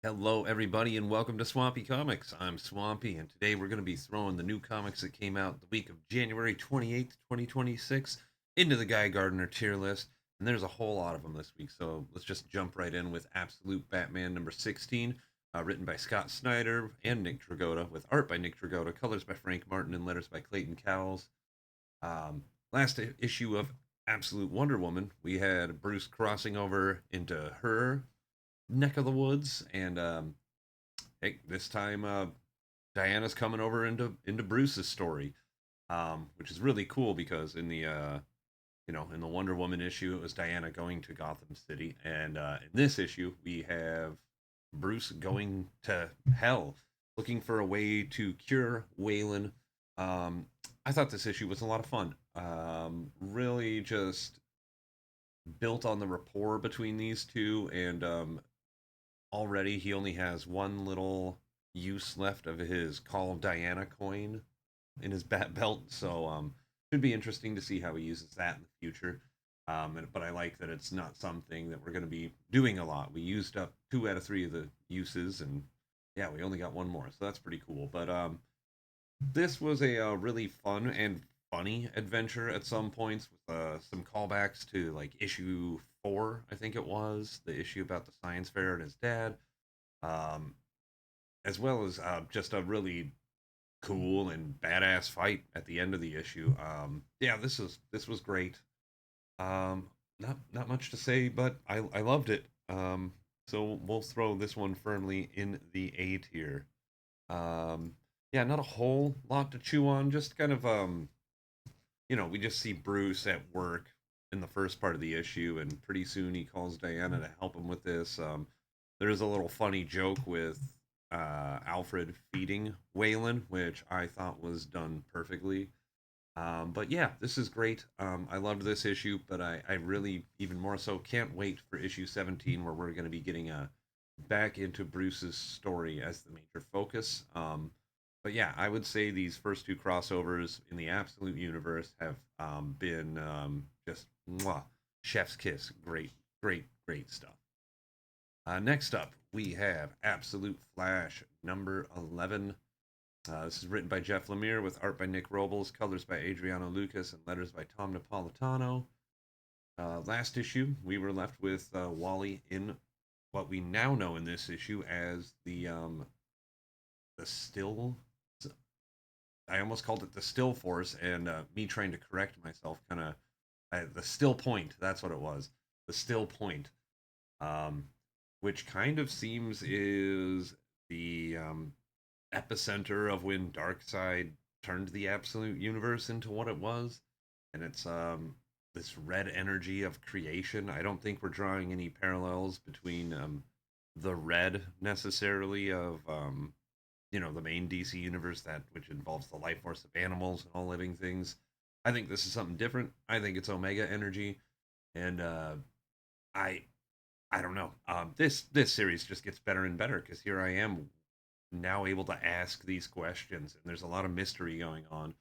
Hello, everybody, and welcome to Swampy Comics. I'm Swampy, and today we're going to be throwing the new comics that came out the week of January 28th, 2026, into the Guy Gardner tier list. And there's a whole lot of them this week, so let's just jump right in with Absolute Batman number 16, written by Scott Snyder and Nick Dragotta, with art by Nick Dragotta, colors by Frank Martin, and letters by Clayton Cowles. Um, last issue of Absolute Wonder Woman, we had Bruce crossing over into her neck of the woods, and hey, this time Diana's coming over into Bruce's story, which is really cool because in the in the Wonder Woman issue it was Diana going to Gotham City, and in this issue we have Bruce going to hell, looking for a way to cure Waylon. Um, I thought this issue was a lot of fun. Really just built on the rapport between these two, and already he only has one little use left of his Call of Diana coin in his bat belt. So should be interesting to see how he uses that in the future. But I like that it's not something that we're going to be doing a lot. We used up 2 out of 3 of the uses, and yeah, we only got one more, so that's pretty cool. But this was a really fun and funny adventure at some points with some callbacks to like issue 4, I think it was, the issue about the science fair and his dad, um, as well as just a really cool and badass fight at the end of the issue. Yeah, this was great. Not much to say, but I loved it. So we'll throw this one firmly in the A tier. Um, yeah, not a whole lot to chew on. Just kind of we just see Bruce at work in the first part of the issue, and pretty soon he calls Diana to help him with this. There's a little funny joke with Alfred feeding Waylon, which I thought was done perfectly. But yeah, this is great. I loved this issue, but I really, even more so, can't wait for issue 17, where we're going to be getting back into Bruce's story as the major focus. But yeah, I would say these first two crossovers in the Absolute Universe have been just mwah, chef's kiss. Great, great, great stuff. Next up, we have Absolute Flash number 11. This is written by Jeff Lemire with art by Nick Robles, colors by Adriano Lucas, and letters by Tom Napolitano. Last issue, we were left with Wally in what we now know in this issue as the still. I almost called it the still force, and me trying to correct myself, kind of the still point. That's what it was, the still point, um, which kind of seems is the epicenter of when Darkseid turned the absolute universe into what it was, and it's this red energy of creation. I don't think we're drawing any parallels between the red necessarily of the main DC universe, that which involves the life force of animals and all living things. I think this is something different. I think it's Omega energy, and I I don't know. This series just gets better and better because here I am now able to ask these questions, and there's a lot of mystery going on.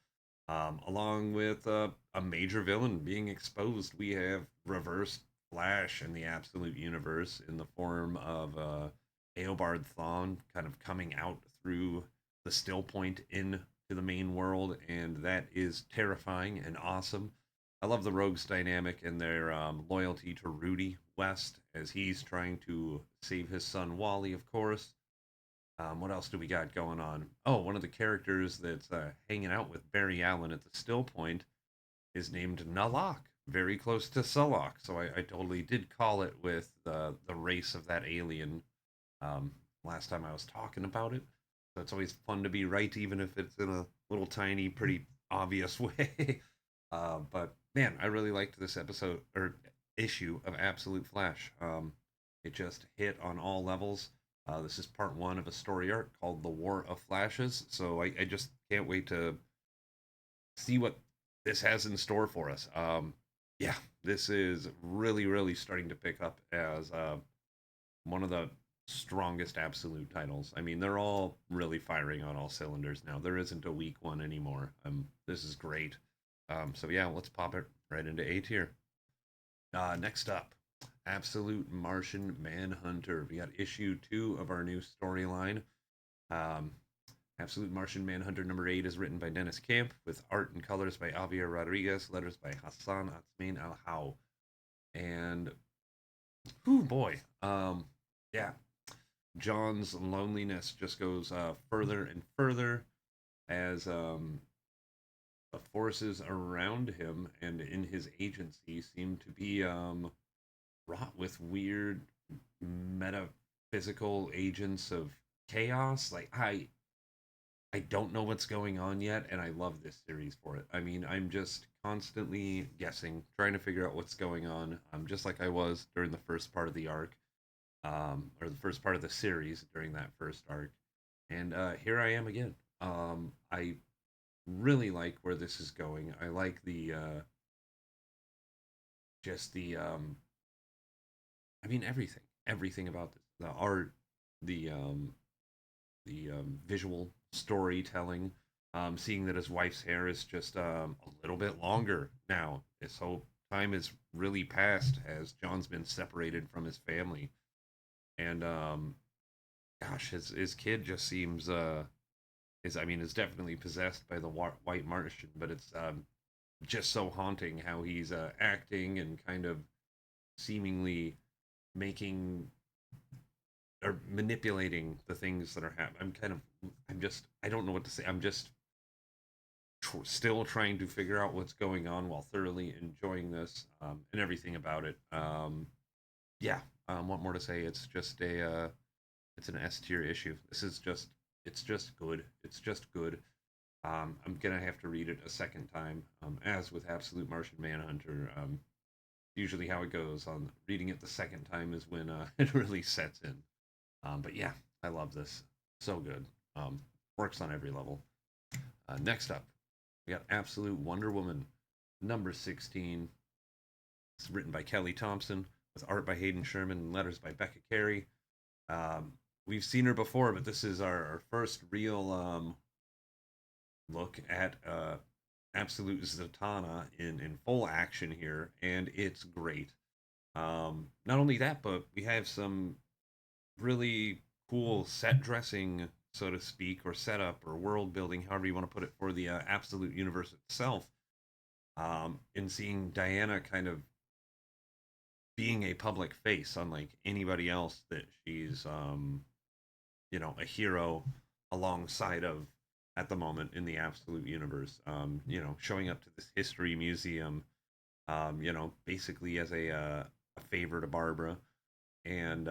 Along with a major villain being exposed, we have reversed Flash in the Absolute Universe in the form of Eobard Thawne kind of coming out through the still point into the main world, and that is terrifying and awesome. I love the Rogues dynamic and their loyalty to Rudy West as he's trying to save his son Wally, of course. What else do we got going on? Oh, one of the characters that's hanging out with Barry Allen at the still point is named Nalak, very close to Sulok. So I totally did call it with the race of that alien um, last time I was talking about it. So it's always fun to be right, even if it's in a little tiny, pretty obvious way. But man, I really liked this episode or issue of Absolute Flash. It just hit on all levels. This is part 1 of a story arc called The War of Flashes. So I just can't wait to see what this has in store for us. Yeah, this is really, really starting to pick up as one of the strongest absolute titles. I mean, they're all really firing on all cylinders now. There isn't a weak one anymore. This is great. So yeah, let's pop it right into A tier. Next up, Absolute Martian Manhunter. We got issue 2 of our new storyline. Um, Absolute Martian Manhunter number 8 is written by Dennis Camp with art and colors by Javier Rodriguez, letters by Hassan Atsmain Al How. And, whoo boy, yeah, John's loneliness just goes further and further as the forces around him and in his agency seem to be wrought with weird metaphysical agents of chaos. Like I don't know what's going on yet, and I love this series for it. I mean, I'm just constantly guessing, trying to figure out what's going on. Just like I was during the first part of the arc, or the first part of the series during that first arc, and here I am again. I really like where this is going. I like the just the I mean everything about this. The art, the visual storytelling, seeing that his wife's hair is just a little bit longer now. This whole time has really passed as John's been separated from his family, and gosh, his kid just seems is I mean is definitely possessed by the white Martian, but it's just so haunting how he's acting and kind of seemingly making or manipulating the things that are happening. I'm just I don't know what to say. I'm just still trying to figure out what's going on while thoroughly enjoying this and everything about it. Yeah, what more to say? It's just a it's an S tier issue. This is just it's just good. It's just good. I'm gonna have to read it a second time, as with Absolute Martian Manhunter. Usually, how it goes on reading it the second time is when it really sets in. But yeah, I love this. So good. Works on every level. Next up, we got Absolute Wonder Woman, number 16. It's written by Kelly Thompson with art by Hayden Sherman and letters by Becca Carey. We've seen her before, but this is our first real look at Absolute Zatanna in full action here, and it's great. Not only that, but we have some really cool set dressing, so to speak, or setup or world building, however you want to put it, for the Absolute Universe itself. In seeing Diana kind of being a public face, unlike anybody else that she's, a hero alongside of at the moment in the Absolute Universe. Showing up to this history museum, basically as a favor to Barbara, and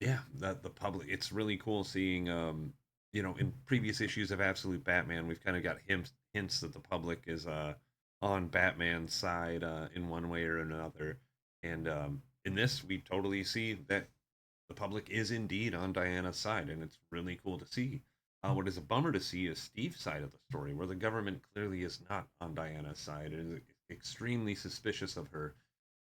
yeah, that the public. It's really cool seeing, in previous issues of Absolute Batman, we've kind of got hints that the public is on Batman's side in one way or another, and in this, we totally see that the public is indeed on Diana's side, and it's really cool to see. What is a bummer to see is Steve's side of the story, where the government clearly is not on Diana's side and is extremely suspicious of her,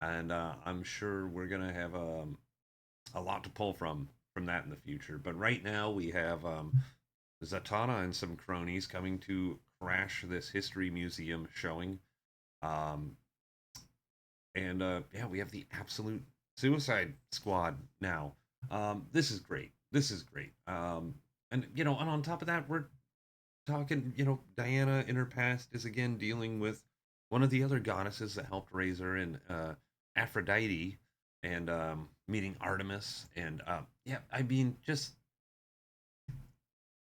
and I'm sure we're gonna have a lot to pull from that in the future. But right now we have Zatanna and some cronies coming to crash this history museum showing, um, and yeah, we have the Absolute Suicide Squad now. This is great. This is great. And on top of that, we're talking. Diana in her past is again dealing with one of the other goddesses that helped raise her, in Aphrodite, and meeting Artemis, and yeah, I mean, just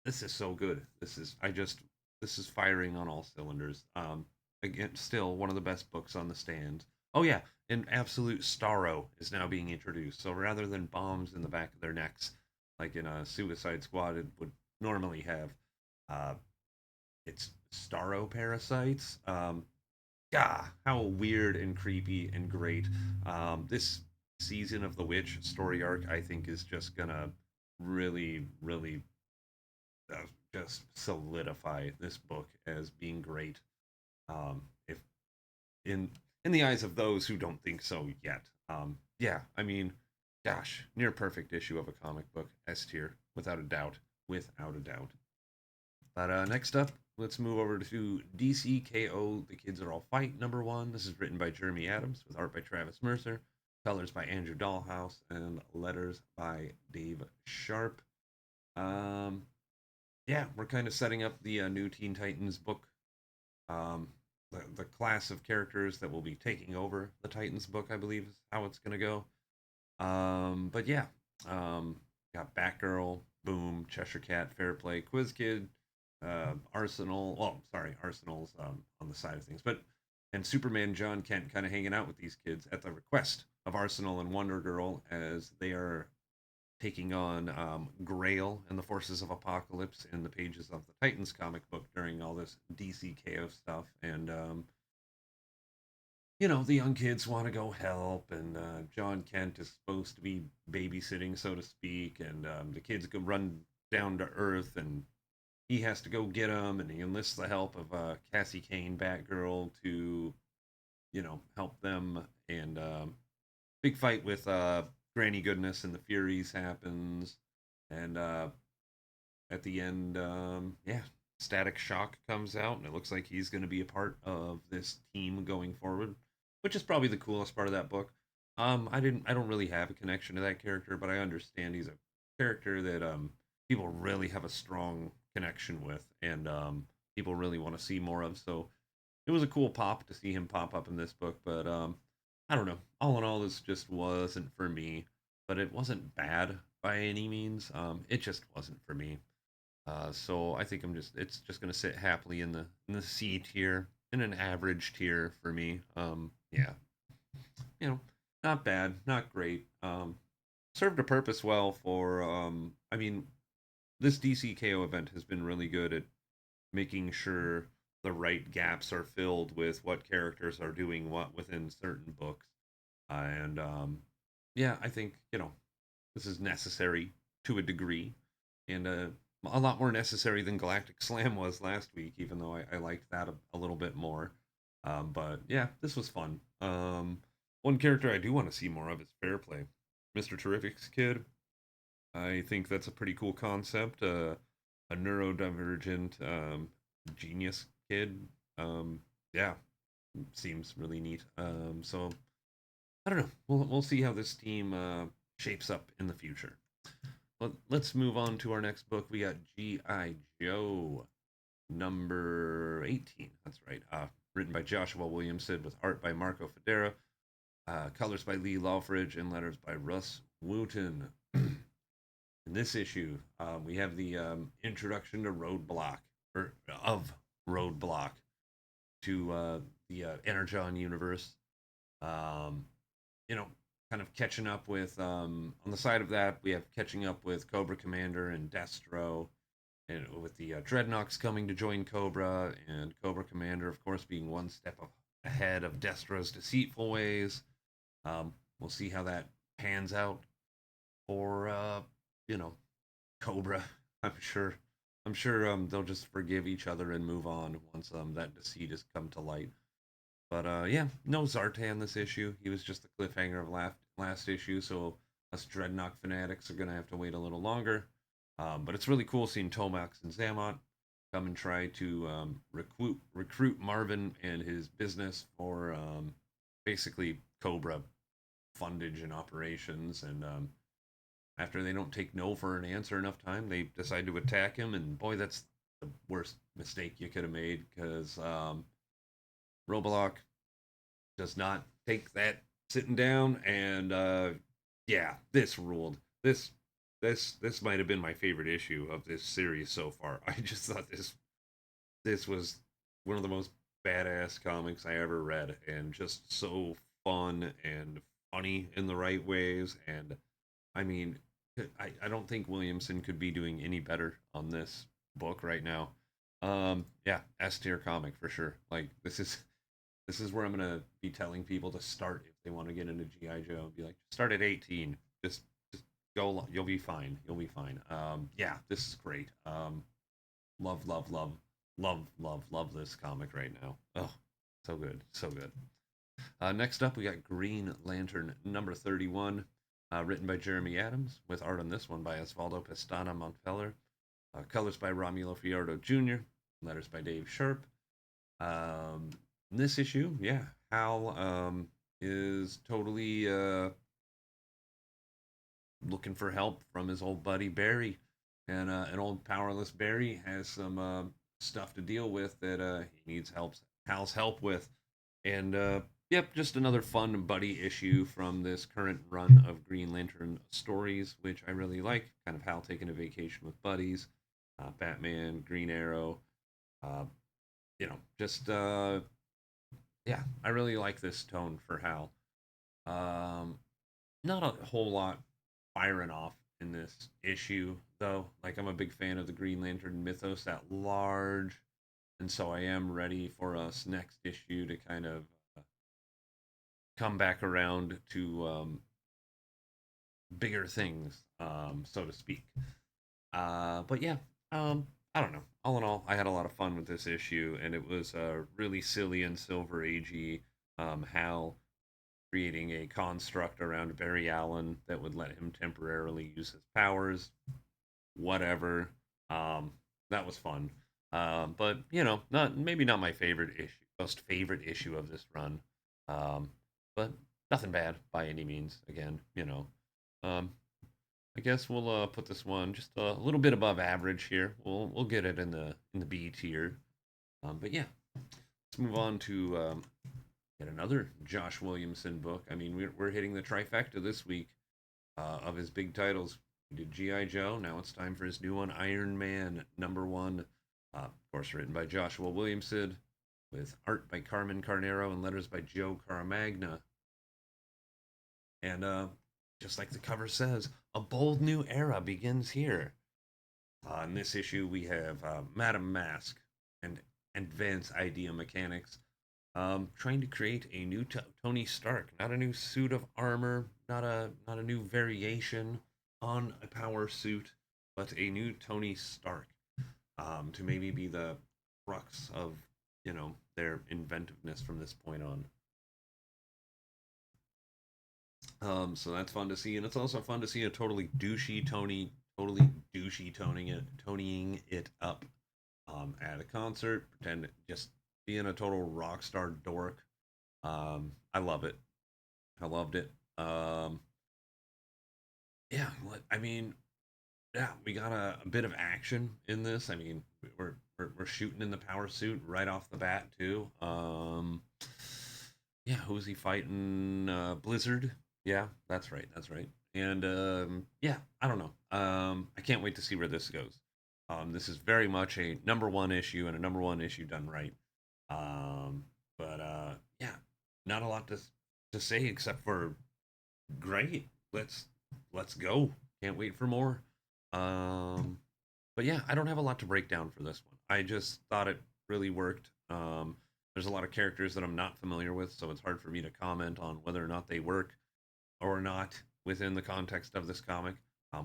this is so good. This is firing on all cylinders. Again, still one of the best books on the stand. Oh yeah, and Absolute Starro is now being introduced. So rather than bombs in the back of their necks, like in a Suicide Squad it would normally have, uh, it's Starro parasites. Yeah, how weird and creepy and great. This season of the Witch story arc, I think, is just gonna really, really uh, just solidify this book as being great. If in the eyes of those who don't think so yet. Yeah, I mean, gosh, near perfect issue of a comic book, S tier, without a doubt, without a doubt. But next up, let's move over to DCKO. The Kids Are All Fight, number 1. This is written by Jeremy Adams with art by Travis Mercer. colors by Andrew Dahlhaus, and letters by Dave Sharp. Um, yeah, we're kind of setting up the new Teen Titans book. Um, the class of characters that will be taking over the Titans book, I believe, is how it's going to go. But yeah, um, got Batgirl, Boom, Cheshire Cat, Fair Play, Quiz Kid, Arsenal. Well, sorry, Arsenal's on the side of things, but and Superman John Kent kind of hanging out with these kids at the request of Arsenal and Wonder Girl as they are taking on Grail and the forces of Apocalypse in the pages of the Titans comic book during all this DC chaos stuff. And the young kids want to go help, and John Kent is supposed to be babysitting, so to speak, and the kids go run down to Earth, and he has to go get them, and he enlists the help of Cassie Kane, Batgirl, to help them, and big fight with Granny Goodness and the Furies happens, and at the end, yeah, Static Shock comes out, and it looks like he's going to be a part of this team going forward, which is probably the coolest part of that book. I don't really have a connection to that character, but I understand he's a character that people really have a strong connection with, and people really want to see more of. So it was a cool pop to see him pop up in this book, but I don't know. All in all, this just wasn't for me, but it wasn't bad by any means. It just wasn't for me. So I think it's just gonna sit happily in the C tier, in an average tier for me. Yeah, you know, not bad, not great. Served a purpose well for. I mean, this DCKO event has been really good at making sure the right gaps are filled with what characters are doing what within certain books, and yeah, I think this is necessary to a degree, and a lot more necessary than Galactic Slam was last week, even though I liked that a little bit more. But yeah, this was fun. One character I do want to see more of is Fairplay, Mr. Terrific's kid. I think that's a pretty cool concept. A neurodivergent genius kid. Yeah, seems really neat. So I don't know. We'll see how this team shapes up in the future. Let's move on to our next book. We got G.I. Joe number 18. That's right. Written by Joshua Williamson with art by Marco Federa, colors by Lee Lawfridge, and letters by Russ Wooten. In this issue, we have the introduction to Roadblock, or of Roadblock, to the Energon universe. Um, you know, kind of catching up with on the side of that, we have catching up with Cobra Commander and Destro, and with the Dreadnoks coming to join Cobra, and Cobra Commander, of course, being one step ahead of Destro's deceitful ways. We'll see how that pans out for you know Cobra. I'm sure. I'm sure they'll just forgive each other and move on once that deceit has come to light. But yeah, no Zartan this issue. He was just the cliffhanger of last issue, so us Dreadnought fanatics are gonna have to wait a little longer. But it's really cool seeing Tomax and Zamot come and try to recruit Marvin and his business for basically Cobra fundage and operations. And after they don't take no for an answer enough time, they decide to attack him. And boy, that's the worst mistake you could have made, because Roblox does not take that sitting down. And yeah, this ruled. This might have been my favorite issue of this series so far. I just thought this was one of the most badass comics I ever read, and just so fun and funny in the right ways. And I mean, I don't think Williamson could be doing any better on this book right now. Yeah, S tier comic for sure. Like this is where I'm gonna be telling people to start if they want to get into GI Joe. Be like, start at 18. Just go. You'll be fine. You'll be fine. Yeah, this is great. Love, love, love, love, love, love this comic right now. Oh, so good, so good. Next up, we got Green Lantern number 31, written by Jeremy Adams, with art on this one by Osvaldo Pestana Montfeller, colors by Romulo Fiordo Jr., letters by Dave Sharp. In this issue, yeah, Hal, is totally looking for help from his old buddy Barry, and an old powerless Barry has some stuff to deal with that he needs Hal's help with, and yep, just another fun buddy issue from this current run of Green Lantern stories, which I really like. Kind of Hal taking a vacation with buddies, Batman, Green Arrow, uh, just yeah, I really like this tone for Hal. Um, Not a whole lot firing off in this issue, though. Like, I'm a big fan of the Green Lantern mythos at large, and so I am ready for us next issue to kind of come back around to bigger things, so to speak. But yeah, I don't know. All in all, I had a lot of fun with this issue, and it was really silly and Silver Agey. Hal creating a construct around Barry Allen that would let him temporarily use his powers. Whatever. Um, that was fun. But not maybe not my favorite issue, most favorite issue of this run. Um, but nothing bad by any means. Again, um, I guess we'll put this one just a little bit above average here. We'll get it in the B tier. But yeah, let's move on to yet another Josh Williamson book. I mean, we're hitting the trifecta this week of his big titles. We did G.I. Joe. Now it's time for his new one, Iron Man #1. Of course, written by Joshua Williamson, with art by Carmen Carnero and letters by Joe Caramagna. And just like the cover says, a bold new era begins here. In this issue, we have Madame Mask and Advanced Idea Mechanics trying to create a new Tony Stark, not a new suit of armor, not a new variation on a power suit, but a new Tony Stark to maybe be the crux of their inventiveness from this point on. So that's fun to see, and it's also fun to see a totally douchey toning it up at a concert, pretend just being a total rock star dork. I love it. I loved it. Yeah, I mean, yeah, we got a bit of action in this. I mean, we're shooting in the power suit right off the bat too. Yeah, who's he fighting? Blizzard. Yeah, that's right. That's right. And yeah, I don't know. I can't wait to see where this goes. This is very much a #1 issue and a #1 issue done right. Um, but yeah, not a lot to say except for great. Let's go. Can't wait for more. Um, but yeah, I don't have a lot to break down for this one. I just thought it really worked. There's a lot of characters that I'm not familiar with, so it's hard for me to comment on whether or not they work or not within the context of this comic.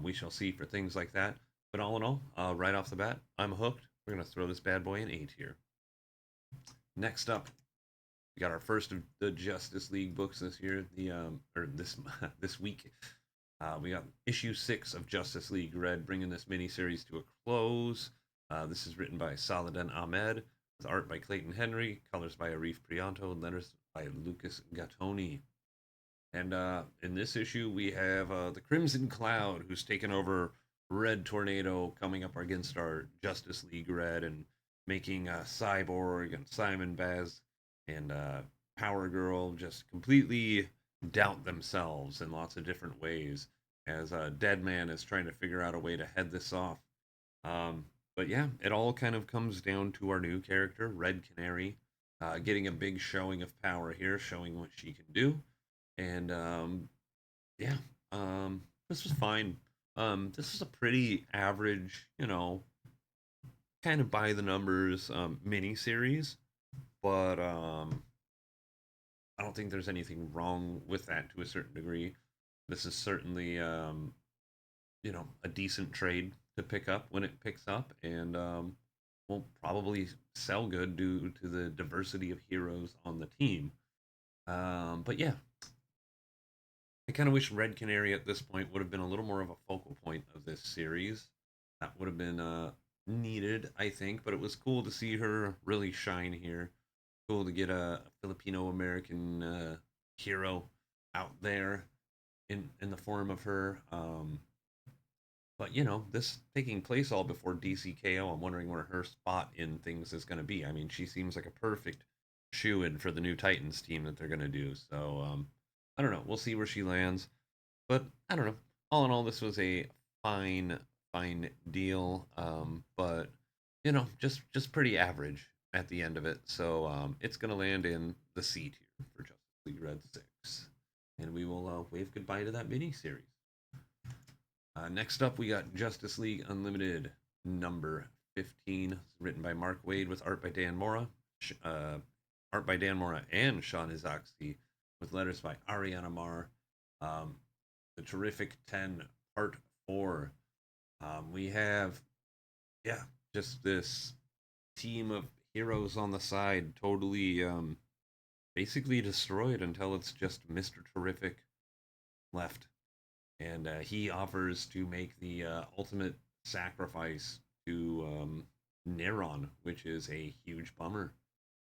We shall see for things like that. But all in all, right off the bat, I'm hooked. We're gonna throw this bad boy in A tier. Next up, we got our first of the Justice League books this year. The or this this week, we got issue 6 of Justice League Red, bringing this miniseries to a close. This is written by Saladin Ahmed, with art by Clayton Henry, colors by Arif Prianto, and letters by Lucas Gattoni. And in this issue, we have the Crimson Cloud, who's taken over Red Tornado, coming up against our Justice League Red and making Cyborg and Simon Baz and Power Girl just completely doubt themselves in lots of different ways as Deadman is trying to figure out a way to head this off. Um, but yeah, it all kind of comes down to our new character, Red Canary, getting a big showing of power here, showing what she can do. And yeah, this was fine. This is a pretty average, kind of by the numbers mini series, but I don't think there's anything wrong with that to a certain degree. This is certainly a decent trade to pick up when it picks up, and will probably sell good due to the diversity of heroes on the team. But yeah, I kind of wish Red Canary at this point would have been a little more of a focal point of this series. That would have been needed, I think, but it was cool to see her really shine here. Cool to get a Filipino American hero out there in the form of her. But this taking place all before DCKO, I'm wondering where her spot in things is going to be. I mean, she seems like a perfect shoe-in for the new Titans team that they're going to do. So I don't know. We'll see where she lands. But I don't know. All in all, this was a fine, fine deal. But just pretty average at the end of it. So it's going to land in the C tier for Justice League Red 6. And we will wave goodbye to that mini series. Next up, we got Justice League Unlimited number 15, written by Mark Waid with art by Dan Mora, and Sean Izaakse, with letters by Ariana Mar. The Terrific 10, Part 4. We have, just this team of heroes on the side, totally basically destroyed until it's just Mr. Terrific left. And he offers to make the ultimate sacrifice to Neron, which is a huge bummer.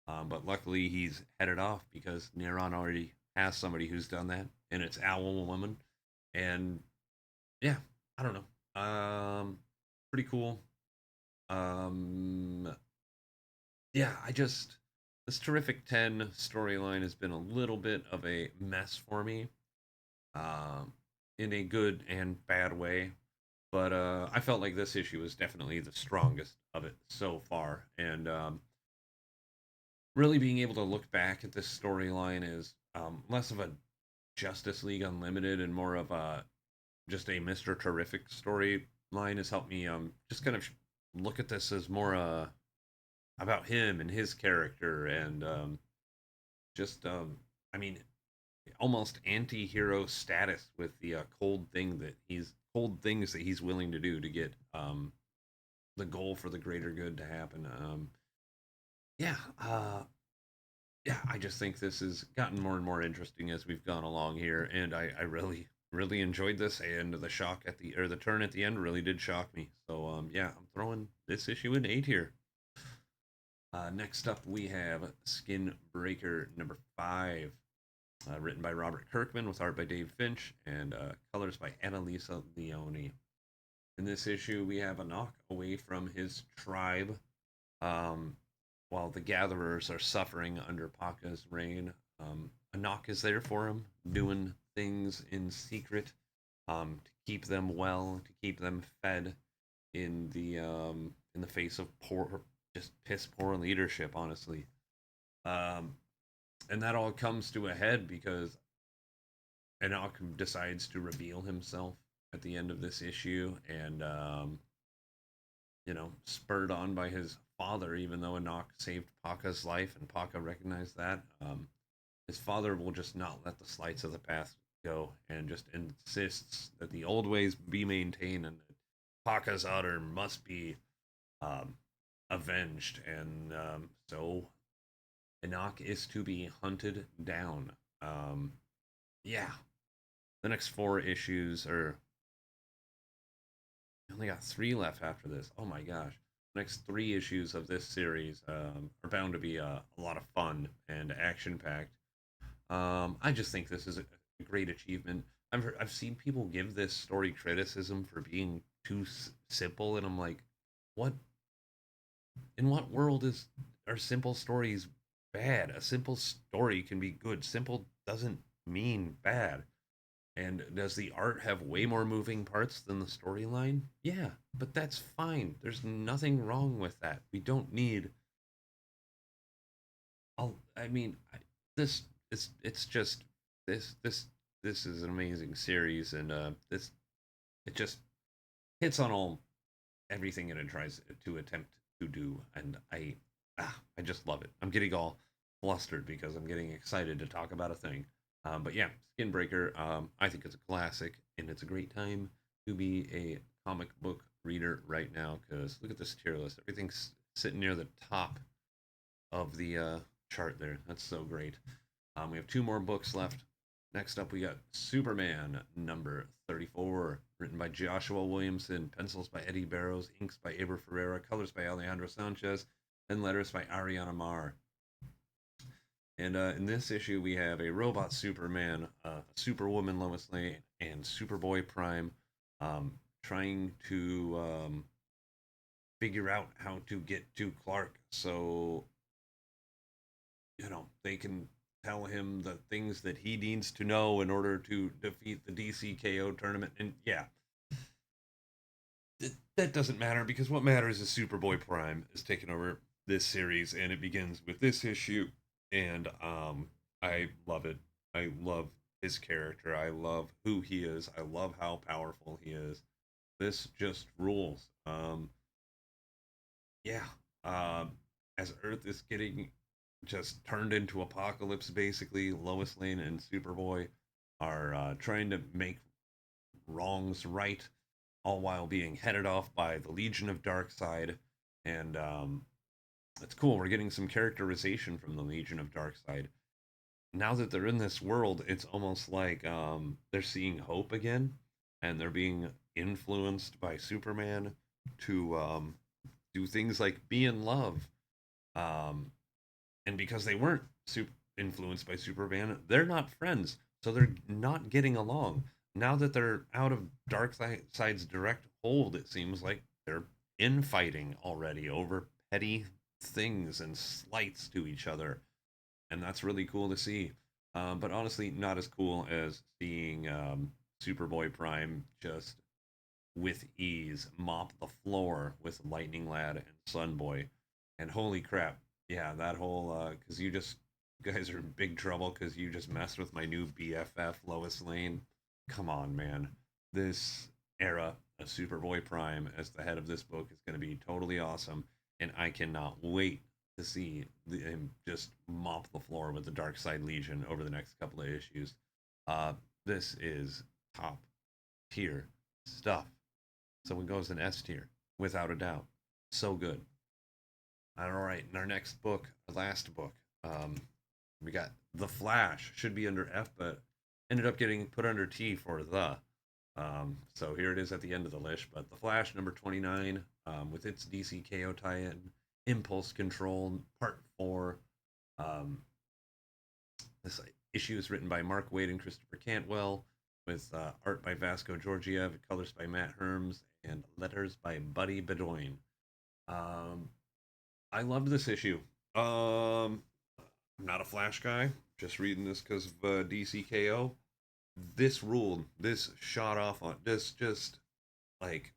But luckily, he's headed off because Neron already has somebody who's done that, and it's Owl Woman. And yeah, I don't know. Pretty cool. Yeah, this Terrific 10 storyline has been a little bit of a mess for me. Um, in a good and bad way. But I felt like this issue was definitely the strongest of it so far. And really being able to look back at this storyline is less of a Justice League Unlimited and more of a just a Mr. Terrific storyline has helped me just kind of look at this as more about him and his character and just I mean almost anti-hero status with the cold things that he's willing to do to get the goal for the greater good to happen. Yeah, yeah, I just think this has gotten more and more interesting as we've gone along here, and I really really enjoyed this, and the turn at the end really did shock me. So yeah, I'm throwing this issue in A tier. Next up, we have Skinbreaker number 5. Written by Robert Kirkman with art by Dave Finch and colors by Annalisa Leone. In this issue, we have Enoch away from his tribe while the gatherers are suffering under Paka's reign. Enoch is there for him, doing things in secret to keep them well, to keep them fed in the face of just piss poor leadership, honestly. Um, and that all comes to a head because Enoch decides to reveal himself at the end of this issue, and spurred on by his father, even though Enoch saved Paka's life and Paka recognized that, his father will just not let the slights of the past go and just insists that the old ways be maintained and that Paka's honor must be um, avenged, and so Enoch is to be hunted down. Yeah, the next 4 issues are. I only got 3 left after this. Oh my gosh. The next 3 issues of this series are bound to be a lot of fun and action packed. I just think this is a great achievement. I've seen people give this story criticism for being too simple, and I'm like, what? In what world are simple stories bad? A simple story can be good. Simple doesn't mean bad. And does the art have way more moving parts than the storyline? Yeah, but that's fine. There's nothing wrong with that. We don't need. I mean, this it's just this is an amazing series, and this it just hits on all everything it tries to attempt to do, and I just love it. I'm getting all flustered because I'm getting excited to talk about a thing. But yeah, Skinbreaker, I think it's a classic, and it's a great time to be a comic book reader right now because look at this tier list. Everything's sitting near the top of the chart there. That's so great. We have 2 more books left. Next up, we got Superman number 34, written by Joshua Williamson, pencils by Eddie Barrows, inks by Aber Ferreira, colors by Alejandro Sanchez, and letters by Ariana Mar. And in this issue, we have a robot Superman, Superwoman Lois Lane, and Superboy Prime trying to figure out how to get to Clark so, they can tell him the things that he needs to know in order to defeat the DCKO tournament. And yeah, that doesn't matter because what matters is Superboy Prime is taking over this series, and it begins with this issue. And I love it. I love his character. I love who he is. I love how powerful he is. This just rules. Yeah. Um, as Earth is getting just turned into apocalypse, basically, Lois Lane and Superboy are trying to make wrongs right, all while being headed off by the Legion of Darkseid. And it's cool. We're getting some characterization from the Legion of Darkseid. Now that they're in this world, it's almost like they're seeing hope again, and they're being influenced by Superman to do things like be in love. Um, and because they weren't influenced by Superman, they're not friends, so they're not getting along. Now that they're out of Darkseid's direct hold, it seems like they're infighting already over petty things and slights to each other, and that's really cool to see. But honestly, not as cool as seeing Superboy Prime just with ease mop the floor with Lightning Lad and Sunboy. And holy crap, yeah, that whole because you guys are in big trouble because you just messed with my new BFF Lois Lane. Come on, man. This era of Superboy Prime as the head of this book is going to be totally awesome, and I cannot wait to see him just mop the floor with the Dark Side Legion over the next couple of issues. This is top tier stuff. So it goes in S tier, without a doubt. So good. All right, in our next book, last book, um, we got The Flash. Should be under F, but ended up getting put under T for the. So here it is at the end of the list. But The Flash, number 29, with its DCKO tie-in, Impulse Control, Part 4. Um, this issue is written by Mark Waid and Christopher Cantwell, with art by Vasco Georgiev, colors by Matt Herms, and letters by Buddy Bedoin. Um, I loved this issue. I'm not a Flash guy, just reading this because of DCKO. This ruled. This shot off on this just like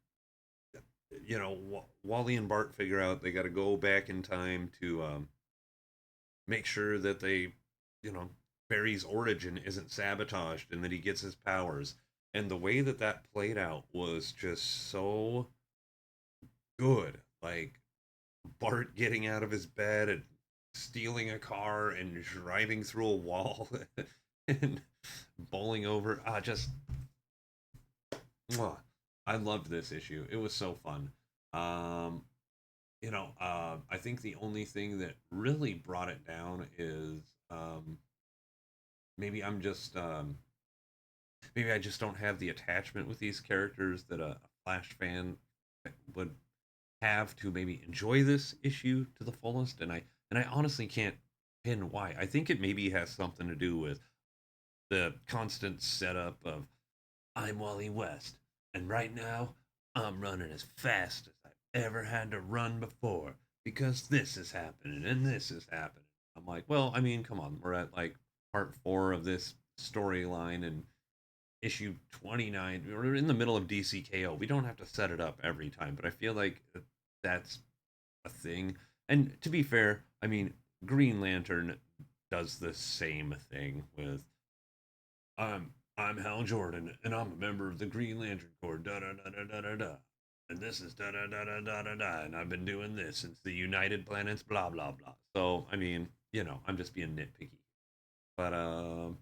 Wally and Bart figure out they got to go back in time to make sure that Barry's origin isn't sabotaged and that he gets his powers. And the way that that played out was just so good. Like Bart getting out of his bed and stealing a car and driving through a wall and bowling over. Just mwah. I loved this issue. It was so fun. Um, I think the only thing that really brought it down is maybe I'm just maybe I just don't have the attachment with these characters that a Flash fan would have to maybe enjoy this issue to the fullest, and I honestly can't pin why. I think it maybe has something to do with the constant setup of I'm Wally West, and right now I'm running as fast as I've ever had to run before because this is happening and this is happening. I'm like, well, I mean, come on, we're at like part 4 of this storyline and issue 29. We're in the middle of DCKO. We don't have to set it up every time, but I feel like that's a thing. And to be fair, I mean, Green Lantern does the same thing with I'm Hal Jordan and I'm a member of the Green Lantern Corps. Da da da da da da da. And this is da da da da da da da. And I've been doing this since the United Planets. Blah blah blah. So I mean, I'm just being nitpicky. But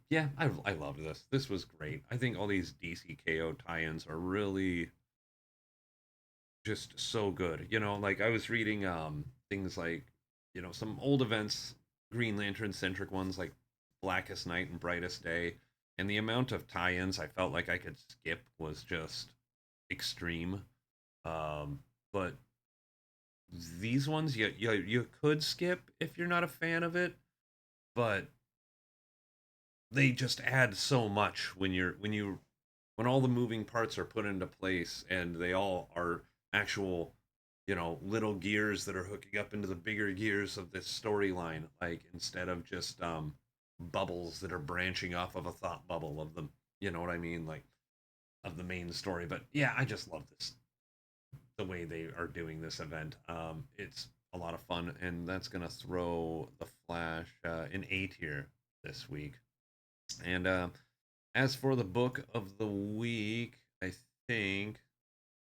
yeah, I loved this. This was great. I think all these DCKO tie-ins are really just so good. Like I was reading things like some old events, Green Lantern centric ones like Blackest Night and Brightest Day, and the amount of tie-ins I felt like I could skip was just extreme. But these ones you could skip if you're not a fan of it. but they just add so much when all the moving parts are put into place and they all are actual, little gears that are hooking up into the bigger gears of this storyline, like instead of just bubbles that are branching off of a thought bubble of them, you know what I mean, like of the main story. But yeah, I just love this, the way they are doing this event. It's a lot of fun, and that's gonna throw the Flash in A tier this week. And as for the book of the week, I think,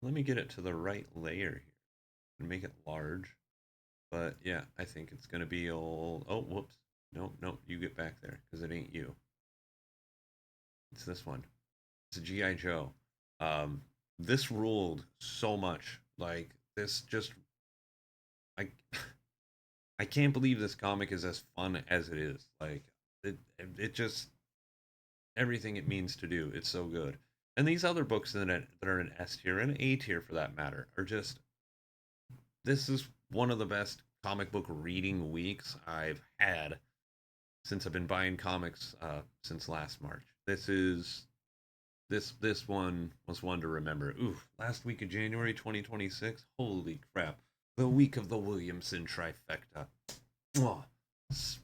let me get it to the right layer here and make it large. But yeah, I think it's gonna be old. Oh, whoops. Nope, nope. You get back there because it ain't you. It's this one. It's a GI Joe. Um, this ruled so much. Like this, just I, I can't believe this comic is as fun as it is. Like it, it just everything it means to do. It's so good. And these other books that are in S tier and A tier for that matter are just, this is one of the best comic book reading weeks I've had since I've been buying comics since last March. This one was one to remember. Ooh, last week of January 2026. Holy crap! The week of the Williamson trifecta. Oh,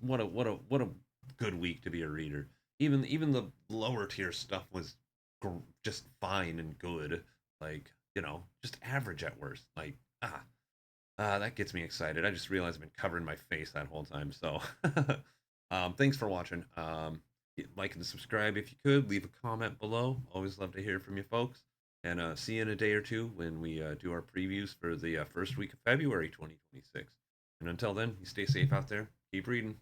what a good week to be a reader. Even the lower tier stuff was just fine and good. Like, just average at worst. Like, that gets me excited. I just realized I've been covering my face that whole time. So, thanks for watching. Like and subscribe if you could. Leave a comment below. Always love to hear from you folks. And see you in a day or two when we do our previews for the first week of February 2026. And until then, you stay safe out there. Keep reading.